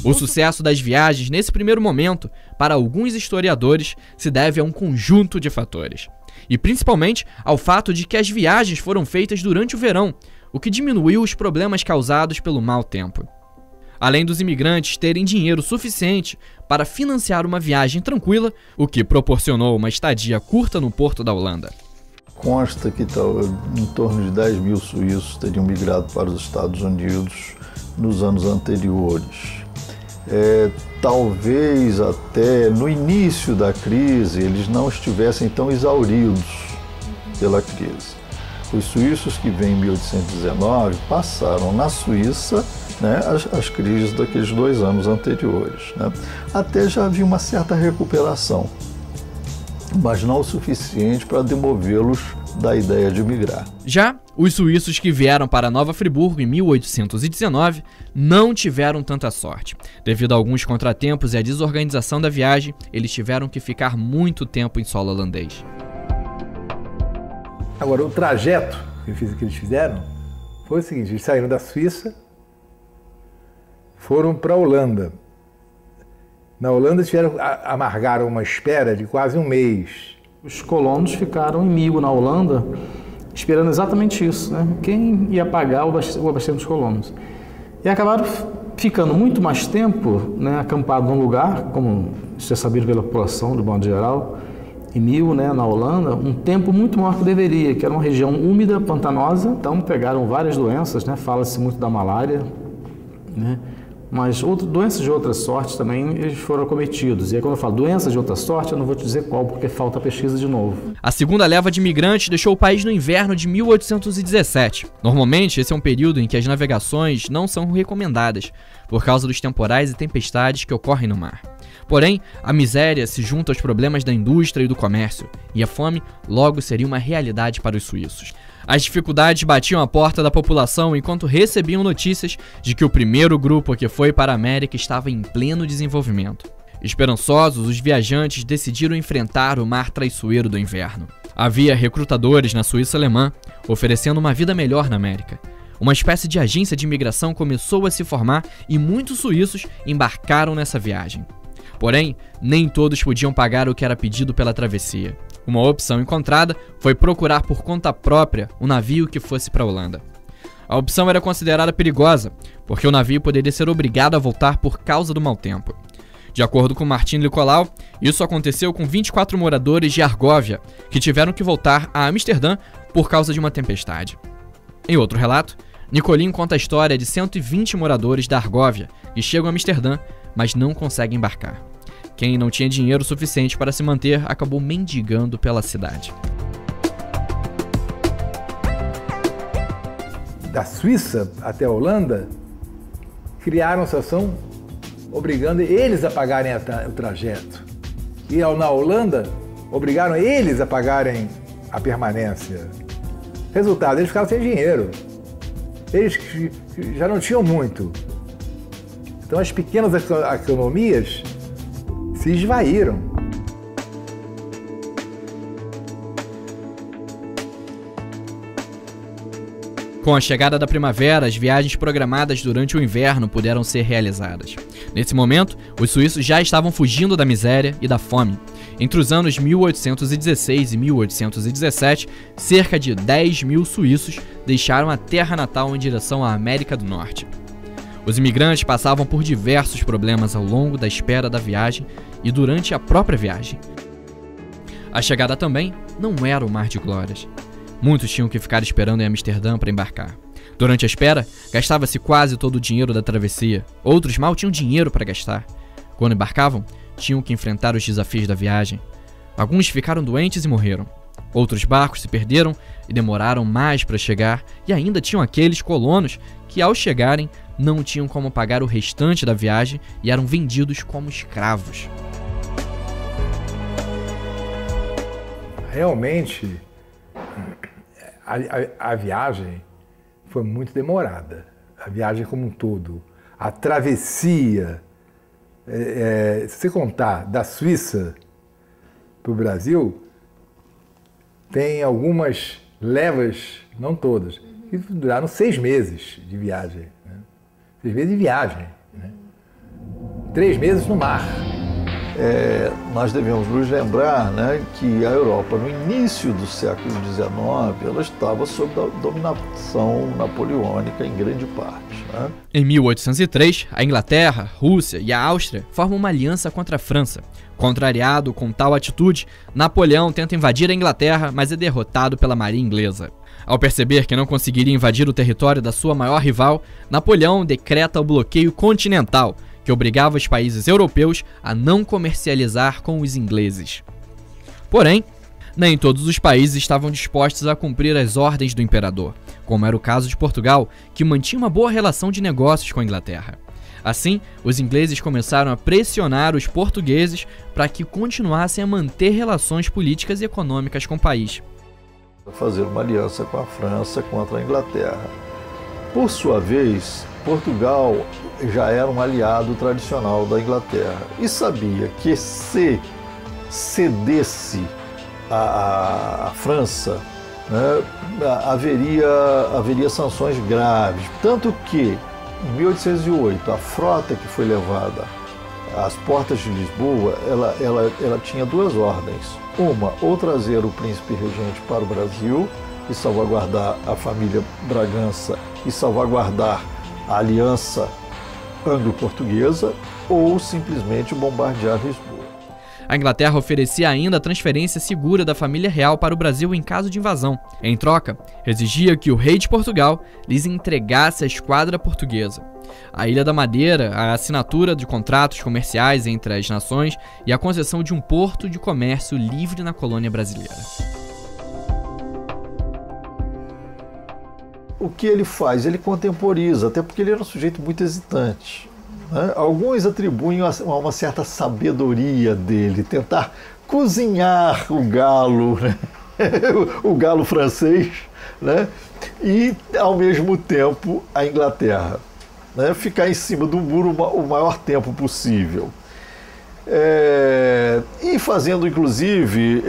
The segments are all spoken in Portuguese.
O sucesso das viagens nesse primeiro momento, para alguns historiadores, se deve a um conjunto de fatores. E principalmente ao fato de que as viagens foram feitas durante o verão, o que diminuiu os problemas causados pelo mau tempo. Além dos imigrantes terem dinheiro suficiente para financiar uma viagem tranquila, o que proporcionou uma estadia curta no porto da Holanda. Consta que em torno de 10 mil suíços teriam migrado para os Estados Unidos nos anos anteriores. Talvez até no início da crise eles não estivessem tão exauridos pela crise. Os suíços que vêm em 1819 passaram na Suíça, né, as crises daqueles 2 anos anteriores, né? Até já havia uma certa recuperação, mas não o suficiente para demovê-los da ideia de migrar. Já os suíços que vieram para Nova Friburgo em 1819 não tiveram tanta sorte. Devido a alguns contratempos e à desorganização da viagem, eles tiveram que ficar muito tempo em solo holandês. Agora, o trajeto que eles fizeram foi o seguinte: eles saíram da Suíça, foram para a Holanda. Na Holanda amargaram uma espera de quase 1 mês. Os colonos ficaram em Migo, na Holanda, esperando exatamente isso, né? Quem ia pagar o abastecimento dos colonos. E acabaram ficando muito mais tempo, né, acampado num lugar, como isso é sabido pela população, de modo geral, em Migo, né, na Holanda, um tempo muito maior que deveria, que era uma região úmida, pantanosa. Então pegaram várias doenças, né? Fala-se muito da malária, né? Mas doenças de outras sortes também eles foram acometidos. E aí quando eu falo doenças de outra sorte, eu não vou te dizer qual, porque falta pesquisa de novo. A segunda leva de imigrantes deixou o país no inverno de 1817. Normalmente, esse é um período em que as navegações não são recomendadas, por causa dos temporais e tempestades que ocorrem no mar. Porém, a miséria se junta aos problemas da indústria e do comércio, e a fome logo seria uma realidade para os suíços. As dificuldades batiam à porta da população enquanto recebiam notícias de que o primeiro grupo que foi para a América estava em pleno desenvolvimento. Esperançosos, os viajantes decidiram enfrentar o mar traiçoeiro do inverno. Havia recrutadores na Suíça alemã oferecendo uma vida melhor na América. Uma espécie de agência de imigração começou a se formar e muitos suíços embarcaram nessa viagem. Porém, nem todos podiam pagar o que era pedido pela travessia. Uma opção encontrada foi procurar por conta própria um navio que fosse para a Holanda. A opção era considerada perigosa, porque o navio poderia ser obrigado a voltar por causa do mau tempo. De acordo com Martin Nicolau, isso aconteceu com 24 moradores de Argóvia, que tiveram que voltar a Amsterdã por causa de uma tempestade. Em outro relato, Nicolin conta a história de 120 moradores da Argóvia que chegam a Amsterdã, mas não conseguem embarcar. Quem não tinha dinheiro suficiente para se manter acabou mendigando pela cidade. Da Suíça até a Holanda, criaram uma situação obrigando eles a pagarem o trajeto. E na Holanda, obrigaram eles a pagarem a permanência. Resultado, eles ficaram sem dinheiro. Eles já não tinham muito. Então as pequenas economias se esvaíram. Com a chegada da primavera, as viagens programadas durante o inverno puderam ser realizadas. Nesse momento, os suíços já estavam fugindo da miséria e da fome. Entre os anos 1816 e 1817, cerca de 10 mil suíços deixaram a terra natal em direção à América do Norte. Os imigrantes passavam por diversos problemas ao longo da espera da viagem e durante a própria viagem. A chegada também não era um mar de glórias. Muitos tinham que ficar esperando em Amsterdã para embarcar. Durante a espera, gastava-se quase todo o dinheiro da travessia. Outros mal tinham dinheiro para gastar. Quando embarcavam, tinham que enfrentar os desafios da viagem. Alguns ficaram doentes e morreram. Outros barcos se perderam e demoraram mais para chegar, e ainda tinham aqueles colonos que, ao chegarem, não tinham como pagar o restante da viagem e eram vendidos como escravos. Realmente, a viagem foi muito demorada. A viagem como um todo. A travessia, se você contar da Suíça para o Brasil, tem algumas levas, não todas, que duraram 6 meses de viagem. 6 meses de viagem, né? 3 meses no mar. Nós devemos nos lembrar, né, que a Europa, no início do século XIX, ela estava sob a dominação napoleônica em grande parte. Né? Em 1803, a Inglaterra, Rússia e a Áustria formam uma aliança contra a França. Contrariado com tal atitude, Napoleão tenta invadir a Inglaterra, mas é derrotado pela marinha inglesa. Ao perceber que não conseguiria invadir o território da sua maior rival, Napoleão decreta o bloqueio continental, que obrigava os países europeus a não comercializar com os ingleses. Porém, nem todos os países estavam dispostos a cumprir as ordens do imperador, como era o caso de Portugal, que mantinha uma boa relação de negócios com a Inglaterra. Assim, os ingleses começaram a pressionar os portugueses para que continuassem a manter relações políticas e econômicas com o país. Fazer uma aliança com a França contra a Inglaterra. Por sua vez, Portugal já era um aliado tradicional da Inglaterra e sabia que se cedesse à França, né, haveria sanções graves. Tanto que, em 1808, a frota que foi levada às portas de Lisboa, ela tinha 2 ordens. Uma, ou trazer o príncipe regente para o Brasil e salvaguardar a família Bragança e salvaguardar a aliança anglo-portuguesa, ou simplesmente bombardear Lisboa. A Inglaterra oferecia ainda a transferência segura da família real para o Brasil em caso de invasão. Em troca, exigia que o rei de Portugal lhes entregasse a esquadra portuguesa, a Ilha da Madeira, a assinatura de contratos comerciais entre as nações e a concessão de um porto de comércio livre na colônia brasileira. O que ele faz? Ele contemporiza, até porque ele era um sujeito muito hesitante. Né? Alguns atribuem a uma certa sabedoria dele, tentar cozinhar o galo, né? O galo francês, né? E, ao mesmo tempo, a Inglaterra. Né? Ficar em cima do muro o maior tempo possível. E fazendo, inclusive,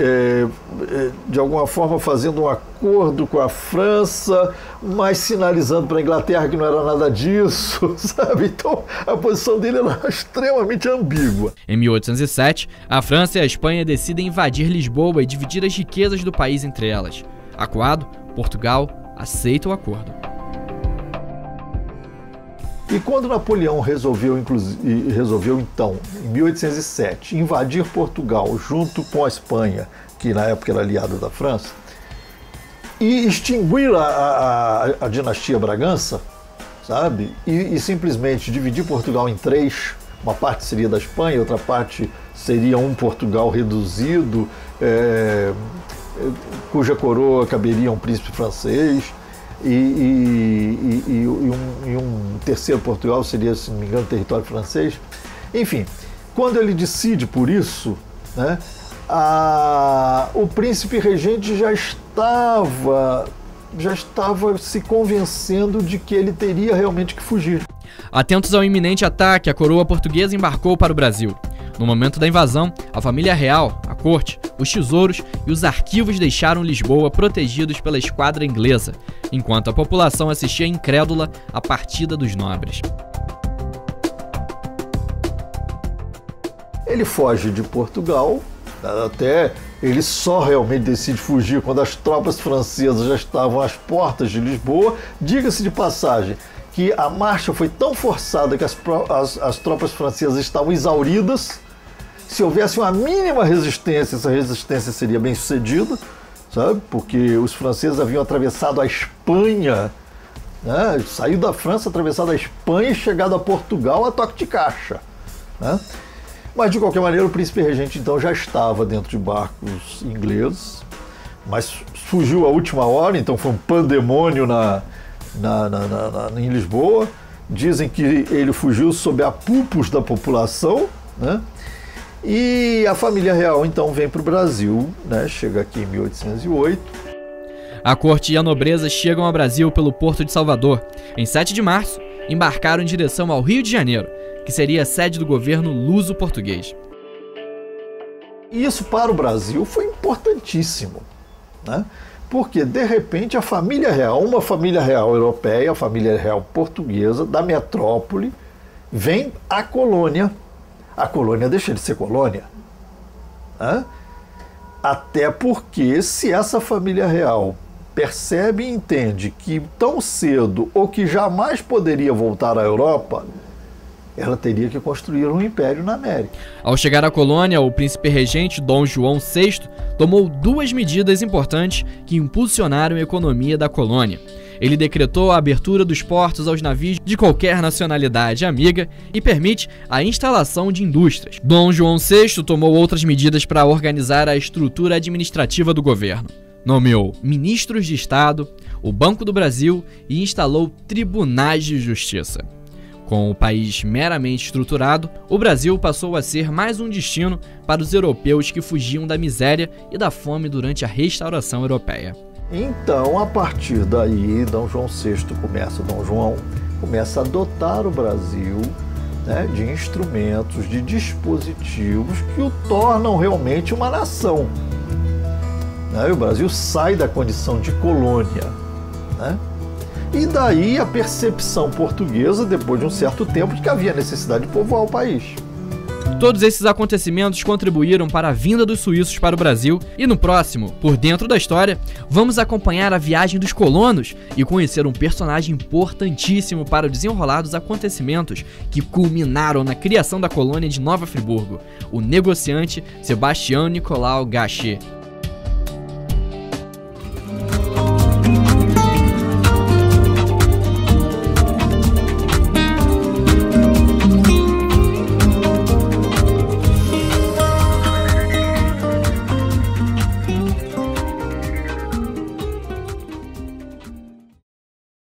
de alguma forma, fazendo um acordo com a França, mas sinalizando para a Inglaterra que não era nada disso, sabe? Então, a posição dele era extremamente ambígua. Em 1807, a França e a Espanha decidem invadir Lisboa e dividir as riquezas do país entre elas. Acuado, Portugal aceita o acordo. E quando Napoleão resolveu então, em 1807, invadir Portugal junto com a Espanha, que na época era aliada da França, e extinguir a dinastia Bragança, sabe? E simplesmente dividir Portugal em 3, uma parte seria da Espanha, outra parte seria um Portugal reduzido, cuja coroa caberia a um príncipe francês, e um terceiro Portugal seria, se não me engano, território francês. Enfim, quando ele decide por isso, né, o príncipe regente já estava se convencendo de que ele teria realmente que fugir. Atentos ao iminente ataque, a coroa portuguesa embarcou para o Brasil. No momento da invasão, a família real, a corte, os tesouros e os arquivos deixaram Lisboa protegidos pela esquadra inglesa, enquanto a população assistia incrédula à partida dos nobres. Ele foge de Portugal, até ele só realmente decide fugir quando as tropas francesas já estavam às portas de Lisboa. Diga-se de passagem que a marcha foi tão forçada que as tropas francesas estavam exauridas. Se houvesse uma mínima resistência, essa resistência seria bem sucedida, sabe? Porque os franceses haviam atravessado a Espanha, né? Saído da França, atravessado a Espanha e chegado a Portugal a toque de caixa, né? Mas, de qualquer maneira, o príncipe regente, então, já estava dentro de barcos ingleses, mas fugiu à última hora, então foi um pandemônio em Lisboa. Dizem que ele fugiu sob apupos da população, né? E a família real, então, vem para o Brasil, né? Chega aqui em 1808. A corte e a nobreza chegam ao Brasil pelo Porto de Salvador. Em 7 de março, embarcaram em direção ao Rio de Janeiro, que seria a sede do governo luso-português. E isso para o Brasil foi importantíssimo, né? Porque, de repente, a família real, uma família real europeia, a família real portuguesa, da metrópole, vem à colônia a colônia deixa de ser colônia. Né? Até porque, se essa família real percebe e entende que tão cedo ou que jamais poderia voltar à Europa, ela teria que construir um império na América. Ao chegar à colônia, o príncipe regente Dom João VI tomou 2 medidas importantes que impulsionaram a economia da colônia. Ele decretou a abertura dos portos aos navios de qualquer nacionalidade amiga e permite a instalação de indústrias. Dom João VI tomou outras medidas para organizar a estrutura administrativa do governo. Nomeou ministros de Estado, o Banco do Brasil e instalou tribunais de justiça. Com o país meramente estruturado, o Brasil passou a ser mais um destino para os europeus que fugiam da miséria e da fome durante a restauração europeia. Então, a partir daí, Dom João começa a dotar o Brasil, né, de instrumentos, de dispositivos que o tornam realmente uma nação. Né? O Brasil sai da condição de colônia. Né? E daí a percepção portuguesa, depois de um certo tempo, de que havia necessidade de povoar o país. Todos esses acontecimentos contribuíram para a vinda dos suíços para o Brasil e no próximo, Por Dentro da História, vamos acompanhar a viagem dos colonos e conhecer um personagem importantíssimo para o desenrolar dos acontecimentos que culminaram na criação da colônia de Nova Friburgo, o negociante Sebastião Nicolau Gachet.